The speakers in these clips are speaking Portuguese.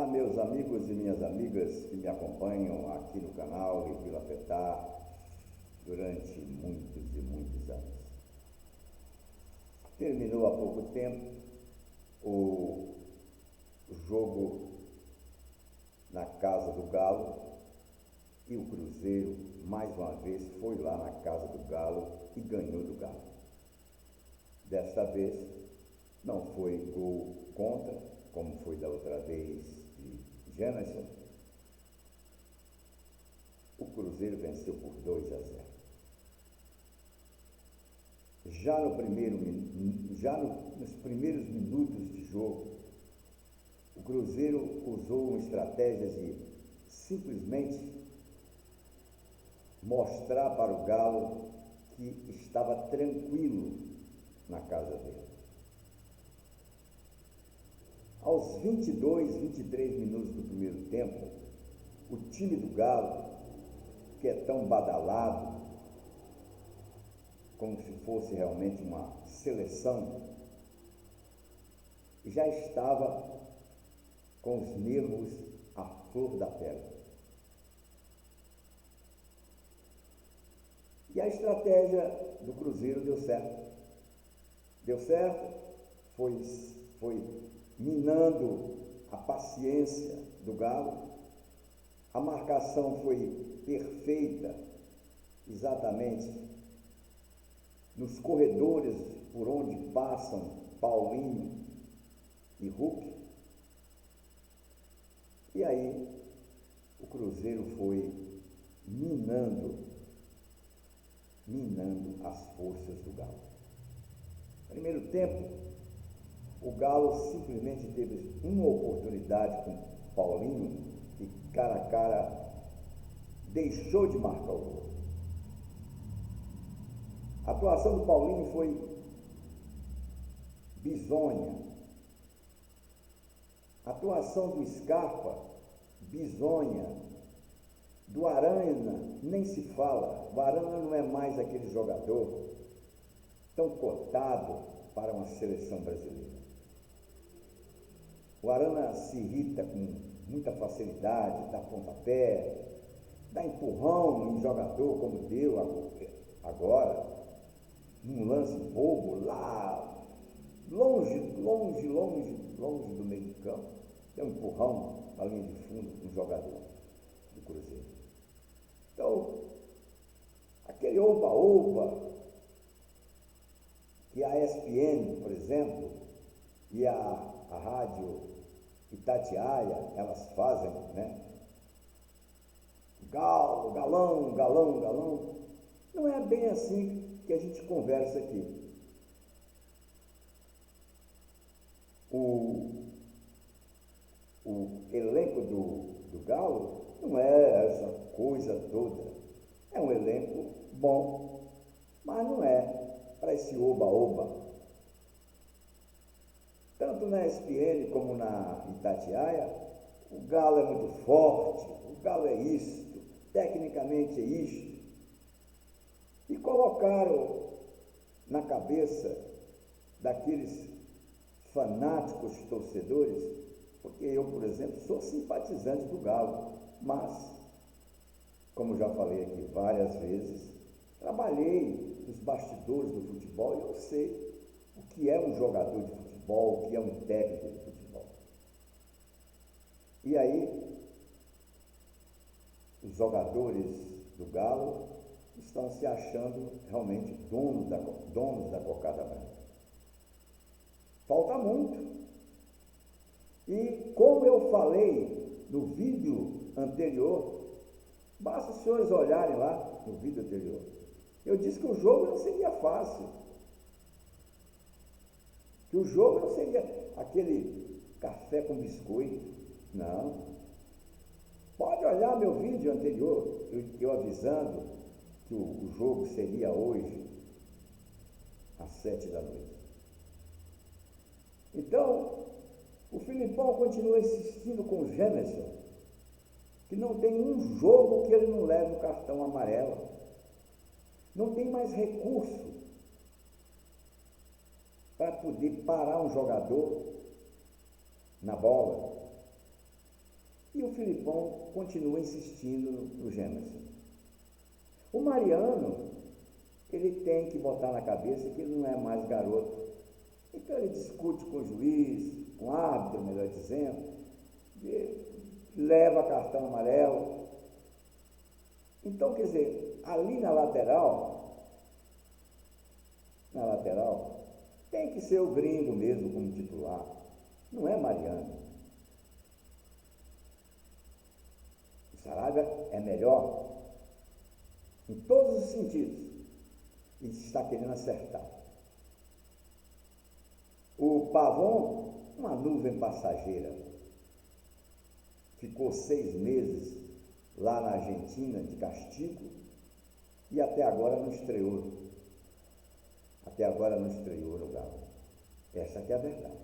Olá, meus amigos e minhas amigas que me acompanham aqui no canal Revila Petar durante muitos e muitos anos. Terminou há pouco tempo o jogo na Casa do Galo e o Cruzeiro, mais uma vez, foi lá na Casa do Galo e ganhou do Galo. Desta vez, não foi gol contra, como foi da outra vez de Jamerson. O Cruzeiro venceu por 2-0. Nos primeiros minutos de jogo, o Cruzeiro usou uma estratégia de simplesmente mostrar para o Galo que estava tranquilo na casa dele. Aos 22, 23 minutos do primeiro tempo, o time do Galo, que é tão badalado, como se fosse realmente uma seleção, já estava com os nervos à flor da pele. E a estratégia do Cruzeiro deu certo. Deu certo, foi minando a paciência do Galo. A marcação foi perfeita, exatamente nos corredores por onde passam Paulinho e Hulk. E aí o Cruzeiro foi minando as forças do Galo. Primeiro tempo, o Galo simplesmente teve uma oportunidade com Paulinho e cara a cara deixou de marcar o gol. A atuação do Paulinho foi bizonha. A atuação do Scarpa, bizonha. Do Arana, nem se fala. O Arana não é mais aquele jogador tão cotado para uma seleção brasileira. O Arana se irrita com muita facilidade, dá pontapé, dá empurrão em jogador, como deu agora, num lance bobo, lá, longe do meio de campo, deu um empurrão na linha de fundo com um jogador do Cruzeiro. Então, aquele oba-oba que a ESPN, por exemplo, e a rádio Itatiaia, elas fazem, né? Galo, galão. Não é bem assim que a gente conversa aqui. O elenco do Galo não é essa coisa toda. É um elenco bom, mas não é para esse oba-oba. Tanto na ESPN como na Itatiaia, o Galo é muito forte, o Galo é isto, tecnicamente é isto. E colocaram na cabeça daqueles fanáticos torcedores, porque eu, por exemplo, sou simpatizante do Galo, mas, como já falei aqui várias vezes, trabalhei nos bastidores do futebol e eu sei o que é um jogador de futebol, o que é um técnico de futebol. E aí, os jogadores do Galo estão se achando realmente donos da cocada branca. Falta muito. E como eu falei no vídeo anterior, basta os senhores olharem lá no vídeo anterior, eu disse que o jogo não seria fácil. Que o jogo não seria aquele café com biscoito. Não. Pode olhar meu vídeo anterior, eu avisando que o jogo seria hoje, às 7 da noite. Então, o Filipão continua insistindo com o Jamerson, que não tem um jogo que ele não leve o cartão amarelo. Não tem mais recurso para poder parar um jogador na bola. E o Filipão continua insistindo no Gemerson. O Mariano, ele tem que botar na cabeça que ele não é mais garoto. Então ele discute com o juiz, com o árbitro, melhor dizendo, leva cartão amarelo. Então, quer dizer, ali na lateral, tem que ser o Gringo mesmo como titular, não é Mariano. O Saraiva é melhor em todos os sentidos e está querendo acertar. O Pavon, uma nuvem passageira, ficou 6 meses lá na Argentina de castigo e até agora não estreou. No Galo. Essa que é a verdade.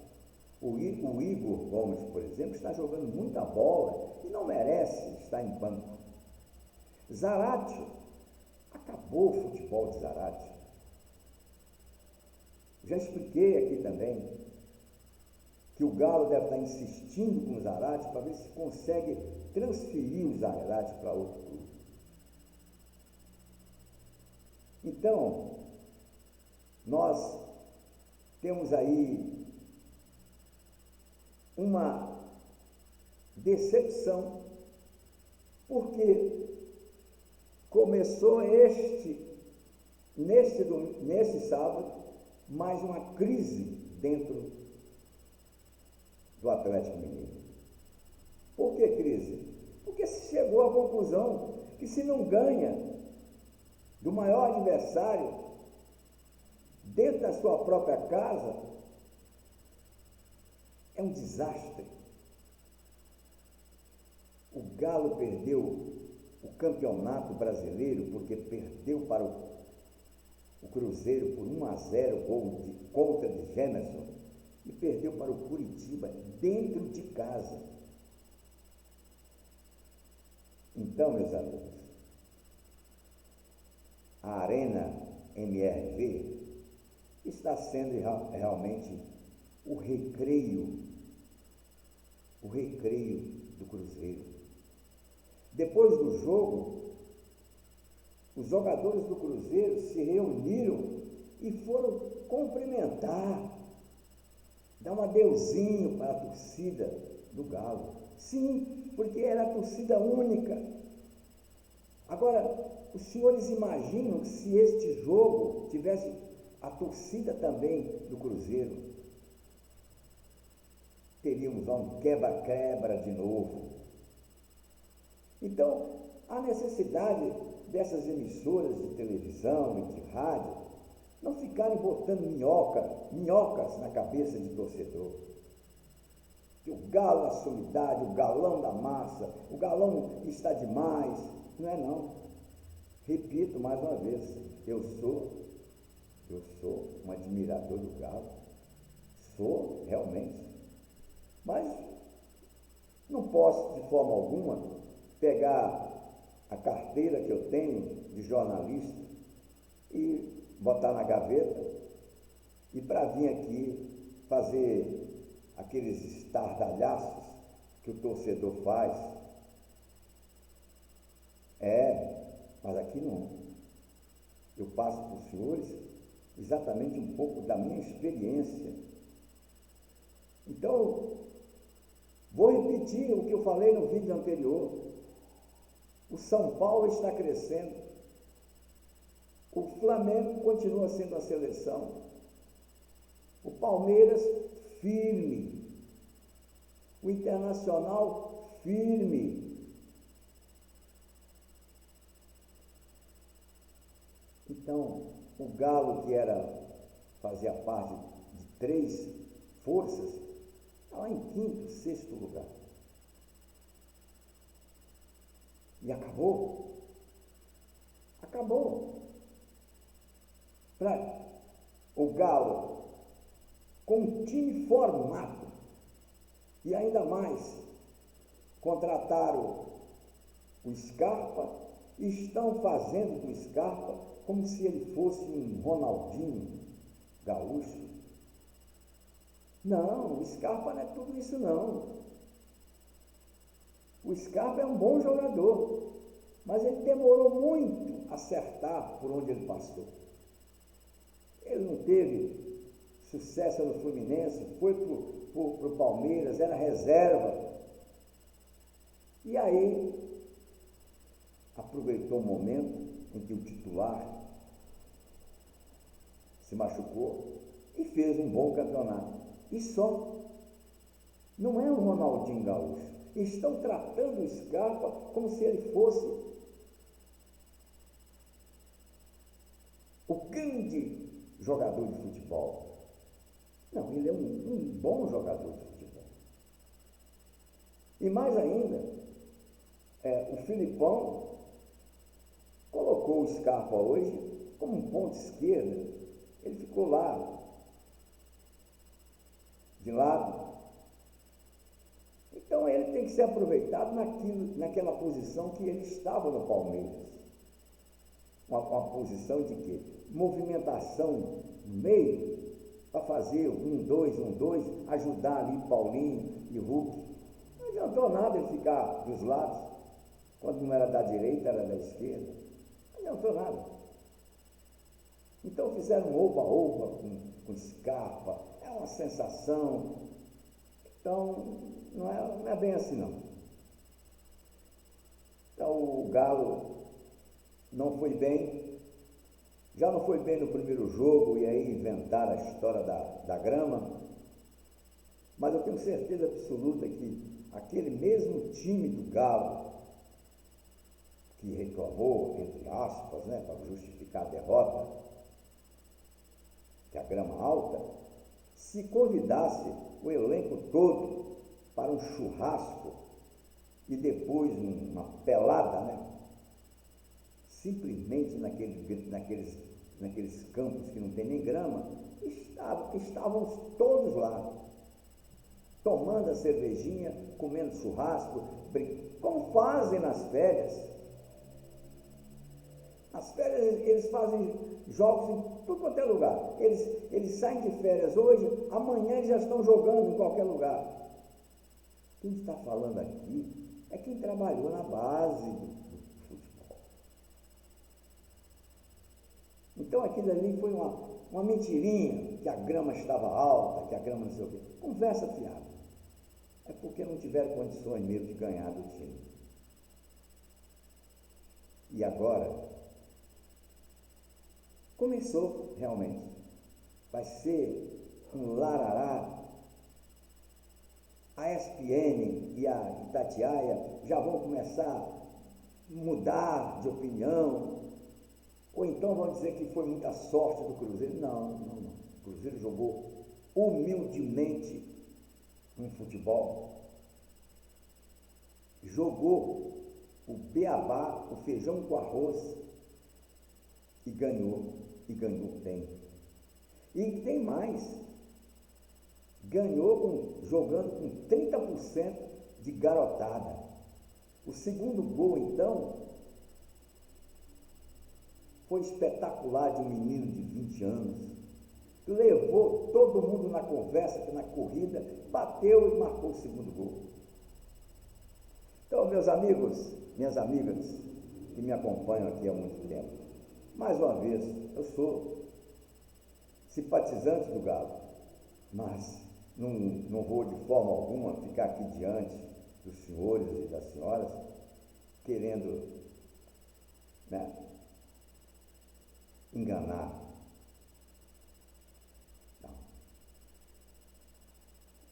O Igor Gomes, por exemplo, está jogando muita bola e não merece estar em banco. Zaratio, acabou o futebol de Zaratio. Já expliquei aqui também que o Galo deve estar insistindo com o Zaratio para ver se consegue transferir o Zaratio para outro clube. Então, nós temos aí uma decepção, porque começou nesse sábado, mais uma crise dentro do Atlético Mineiro. Por que crise? Porque se chegou à conclusão que se não ganha do maior adversário dentro da sua própria casa, é um desastre. O Galo perdeu o campeonato brasileiro porque perdeu para o Cruzeiro por 1-0, gol de contra de Gemerson, e perdeu para o Curitiba dentro de casa. Então, meus amigos, a Arena MRV está sendo realmente o recreio do Cruzeiro. Depois do jogo, os jogadores do Cruzeiro se reuniram e foram cumprimentar, dar um adeuzinho para a torcida do Galo. Sim, porque era a torcida única. Agora, os senhores imaginam que se este jogo tivesse a torcida também do Cruzeiro, teríamos um quebra-quebra de novo. Então, a necessidade dessas emissoras de televisão e de rádio não ficarem botando minhocas na cabeça de torcedor. Que o Galo é a sumidade, o galão da massa, o galão está demais. Não é não. Repito mais uma vez, eu sou um admirador do Galo, sou realmente, mas não posso de forma alguma pegar a carteira que eu tenho de jornalista e botar na gaveta e para vir aqui fazer aqueles estardalhaços que o torcedor faz. Mas aqui não. Eu passo para os senhores exatamente um pouco da minha experiência. Então, vou repetir o que eu falei no vídeo anterior. O São Paulo está crescendo. O Flamengo continua sendo a seleção. O Palmeiras, firme. O Internacional, firme. Então, o Galo, que fazia parte de 3 forças, está lá em 5º, 6º lugar. E acabou. O Galo, com um time formado, e ainda mais, contrataram o Scarpa e estão fazendo do Scarpa como se ele fosse um Ronaldinho gaúcho. Não, o Scarpa não é tudo isso não. O Scarpa é um bom jogador, mas ele demorou muito a acertar por onde ele passou. Ele não teve sucesso no Fluminense, foi para o Palmeiras, era reserva. E aí, aproveitou o momento em que o titular se machucou e fez um bom campeonato. E só. Não é um Ronaldinho Gaúcho. Estão tratando o Scarpa como se ele fosse o grande jogador de futebol. Não, ele é um bom jogador de futebol. E mais ainda, o Filipão colocou o Scarpa hoje como um ponto esquerdo. Ele ficou lá, de lado. Então ele tem que ser aproveitado naquela posição que ele estava no Palmeiras. Uma posição de quê? Movimentação no meio, para fazer 1-2, ajudar ali Paulinho e Hulk. Não adiantou nada ele ficar dos lados, quando não era da direita, era da esquerda. Não adiantou nada. Então fizeram um oba-oba com Scarpa, é uma sensação. Então, não é bem assim não. Então o Galo não foi bem, já não foi bem no primeiro jogo, e aí inventaram a história da grama, mas eu tenho certeza absoluta que aquele mesmo time do Galo, que reclamou, entre aspas, para justificar a derrota, que a grama alta, se convidasse o elenco todo para um churrasco e depois uma pelada, simplesmente naqueles campos que não tem nem grama, estávamos todos lá, tomando a cervejinha, comendo churrasco, como fazem nas férias. Nas férias eles fazem jogos em tudo quanto é lugar. Eles saem de férias hoje, amanhã eles já estão jogando em qualquer lugar. Quem está falando aqui é quem trabalhou na base do futebol. Então aquilo ali foi uma mentirinha, que a grama estava alta, que a grama não sei o quê. Conversa fiada. É porque não tiveram condições mesmo de ganhar do time. E agora começou realmente. Vai ser um larará. A ESPN e a Itatiaia já vão começar a mudar de opinião, ou então vão dizer que foi muita sorte do Cruzeiro. Não. O Cruzeiro jogou humildemente um futebol. Jogou o beabá, o feijão com arroz, e ganhou bem. E tem mais, ganhou jogando com 30% de garotada. O segundo gol, então, foi espetacular, de um menino de 20 anos, levou todo mundo na conversa, na corrida, bateu e marcou o segundo gol. Então, meus amigos, minhas amigas, que me acompanham aqui há muito tempo, mais uma vez, eu sou simpatizante do Galo, mas não vou de forma alguma ficar aqui diante dos senhores e das senhoras querendo enganar. Não.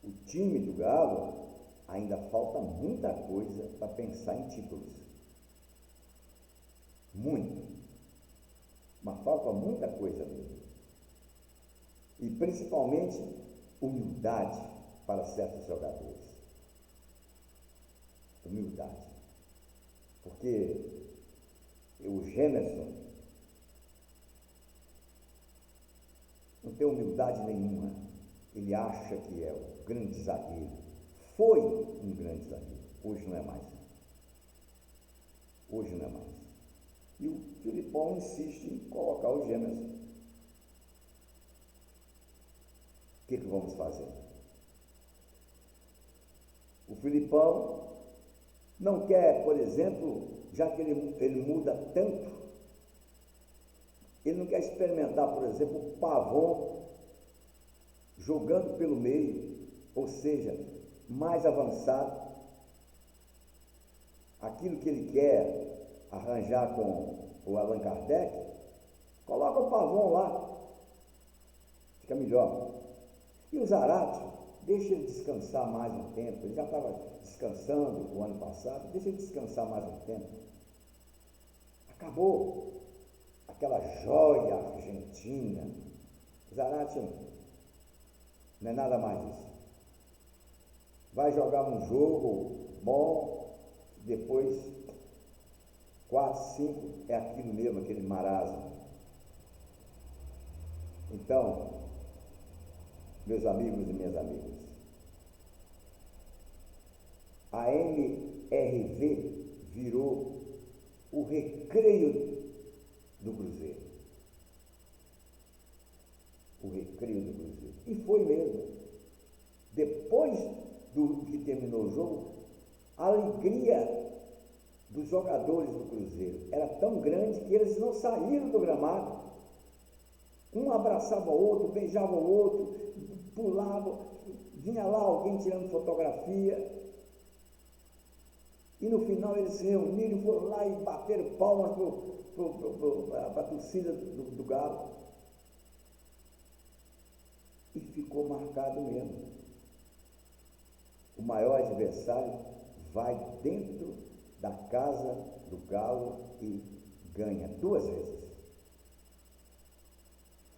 O time do Galo ainda falta muita coisa para pensar em títulos. Muito. Mas falta muita coisa mesmo. E principalmente humildade para certos jogadores. Humildade. Porque o Gemerson não tem humildade nenhuma. Ele acha que é o grande zagueiro. Foi um grande zagueiro. Hoje não é mais. Hoje não é mais. E o Filipão insiste em colocar o Gemerson. O que vamos fazer? O Filipão Não quer, por exemplo, já que ele muda tanto, ele não quer experimentar, por exemplo, o Pavon jogando pelo meio, ou seja, mais avançado, aquilo que ele quer arranjar com o Allan Kardec, coloca o Pavon lá, fica melhor. E o Zarate, deixa ele descansar mais um tempo, ele já estava descansando o ano passado, deixa ele descansar mais um tempo. Acabou aquela joia argentina. O Zarate não é nada mais isso. Vai jogar um jogo bom, depois 4, 5 é aquilo mesmo, aquele marasmo. Então, meus amigos e minhas amigas, a MRV virou o recreio do Cruzeiro. O recreio do Cruzeiro. E foi mesmo. Depois do que terminou o jogo, a alegria dos jogadores do Cruzeiro era tão grande que eles não saíram do gramado. Um abraçava o outro, beijava o outro, pulava, vinha lá alguém tirando fotografia. E no final eles se reuniram, foram lá e bateram palmas para a torcida do Galo. E ficou marcado mesmo. O maior adversário vai dentro da casa do Galo e ganha 2 vezes.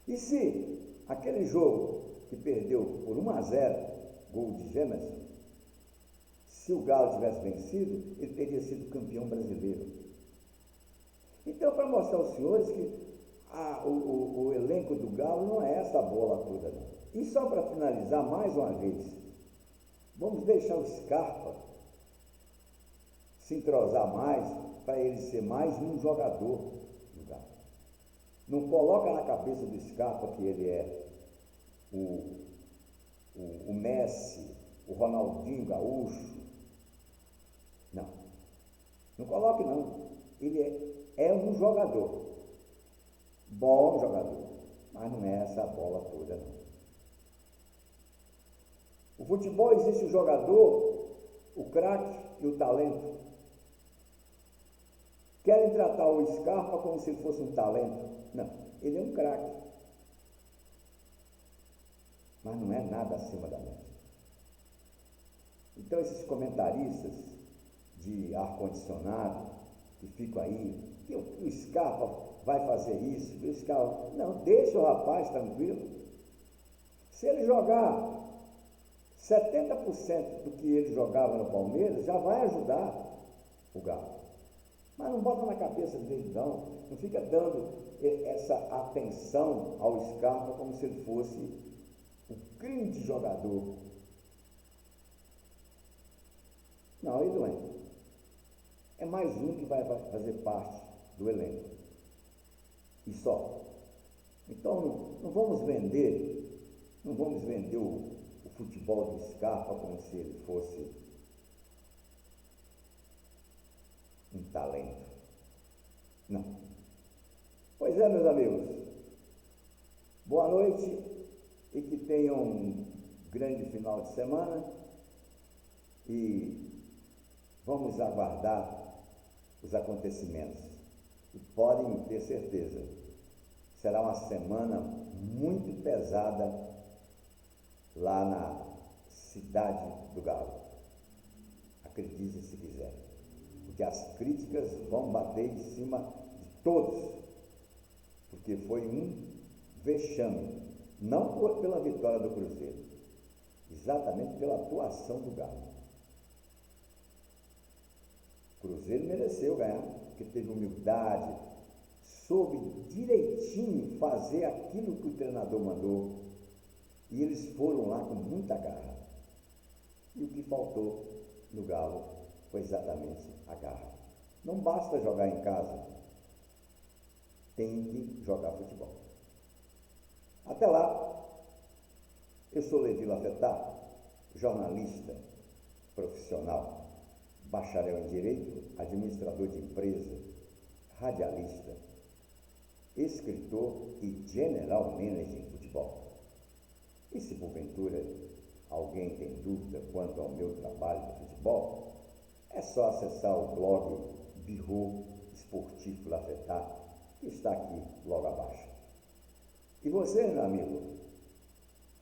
E se aquele jogo que perdeu por 1-0, gol de Gemerson, se o Galo tivesse vencido, ele teria sido campeão brasileiro. Então, para mostrar aos senhores que o elenco do Galo não é essa bola toda, não. E só para finalizar, mais uma vez, vamos deixar o Scarpa se entrosar mais, para ele ser mais um jogador do Galo. Não coloca na cabeça do Scarpa que ele é o Messi, o Ronaldinho Gaúcho. Não. Não coloque, não. Ele é um jogador. Bom jogador. Mas não é essa bola toda, não. O futebol existe o jogador, o craque e o talento. Querem tratar o Scarpa como se ele fosse um talento. Não, ele é um craque. Mas não é nada acima da média. Então esses comentaristas de ar-condicionado que ficam aí, que o Scarpa vai fazer isso, que o Scarpa... Não, deixa o rapaz tranquilo. Se ele jogar 70% do que ele jogava no Palmeiras, já vai ajudar o Galo. Mas não bota na cabeça dele, não. Não fica dando essa atenção ao Scarpa como se ele fosse o grande jogador. Não, ele não é. É mais um que vai fazer parte do elenco. E só. Então, não vamos vender o futebol do Scarpa como se ele fosse um talento. Não. Pois é, meus amigos. Boa noite e que tenham um grande final de semana e vamos aguardar os acontecimentos. E podem ter certeza, será uma semana muito pesada lá na cidade do Galo. Acredite se quiser, porque as críticas vão bater em cima de todos, porque foi um vexame, não pela vitória do Cruzeiro, exatamente pela atuação do Galo. O Cruzeiro mereceu ganhar, porque teve humildade, soube direitinho fazer aquilo que o treinador mandou, e eles foram lá com muita garra. E o que faltou no Galo foi exatamente a garra. Não basta jogar em casa, tem que jogar futebol. Até lá, eu sou Levi Lafetá, jornalista profissional bacharel em Direito, administrador de empresa, radialista, escritor e general manager em futebol. E se porventura alguém tem dúvida quanto ao meu trabalho no futebol, é só acessar o blog Bureau Esportivo Lafetat, que está aqui logo abaixo. E você, meu amigo,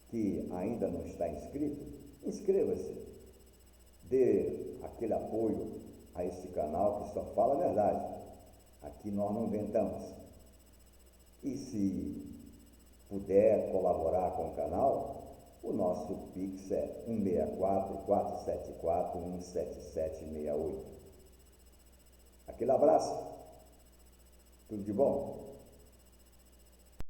que ainda não está inscrito, inscreva-se, dê aquele apoio a esse canal que só fala a verdade. Aqui nós não inventamos. E se puder colaborar com o canal, o nosso Pix é 164-474-17768. Aquele abraço, tudo de bom?